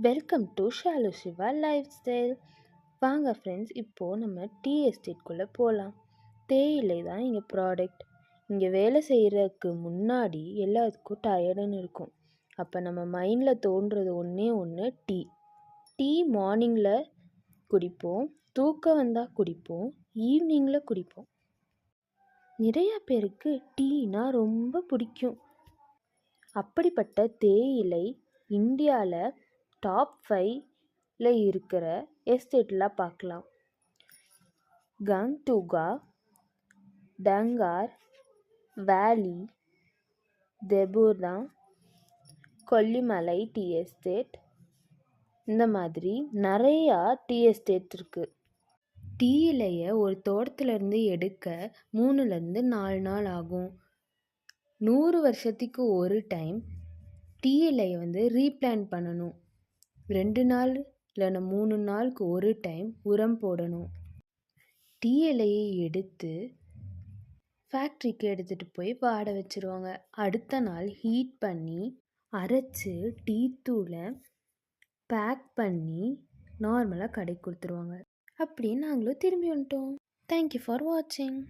Welcome to Shalu Siva life style. வாங்க friends, இப்போது நம்ம டீ எஸ்டேட்குள்ளே போகலாம். தேயிலை தான் இங்கே ப்ராடக்ட். இங்கே வேலை செய்கிறதுக்கு முன்னாடி எல்லாத்துக்கும் டயர்டுன்னு இருக்கும். அப்போ நம்ம மைண்டில் தோன்றுறது ஒன்று டீ. டீ மார்னிங்கில் குடிப்போம், தூக்கம் வந்தால் குடிப்போம், ஈவினிங்கில் குடிப்போம். நிறையா பேருக்கு டீனா ரொம்ப பிடிக்கும். அப்படிப்பட்ட தேயிலை இந்தியாவில் டாப் 5ல் இருக்கிற எஸ்டேட்லாம் பார்க்கலாம். கங்டூகா, டங்கார், வேலி, தெபூர்தான், கொல்லிமலை டீ எஸ்டேட், இந்த மாதிரி நிறையா டீ எஸ்டேட் இருக்குது. டீ இலையை ஒரு தோட்டத்திலேருந்து எடுக்க 3லேருந்து 4 நாள் ஆகும். 100 வருஷத்துக்கு ஒரு டைம் டீ இலையை ரீப்ளான்ட் பண்ணணும். 2 நாள் இல்லைன்னா 3 நாளுக்கு ஒரு டைம் உரம் போடணும். டீ இலையை எடுத்து ஃபேக்ட்ரிக்கு எடுத்துகிட்டு போய் வாட வச்சுருவாங்க. அடுத்த நாள் ஹீட் பண்ணி அரைச்சி டீ தூளை பேக் பண்ணி நார்மலாக கடைக்கு கொடுத்துருவாங்க. அப்படியே நாங்களும் திரும்பி வந்துட்டோம். தேங்க்யூ ஃபார் வாட்சிங்.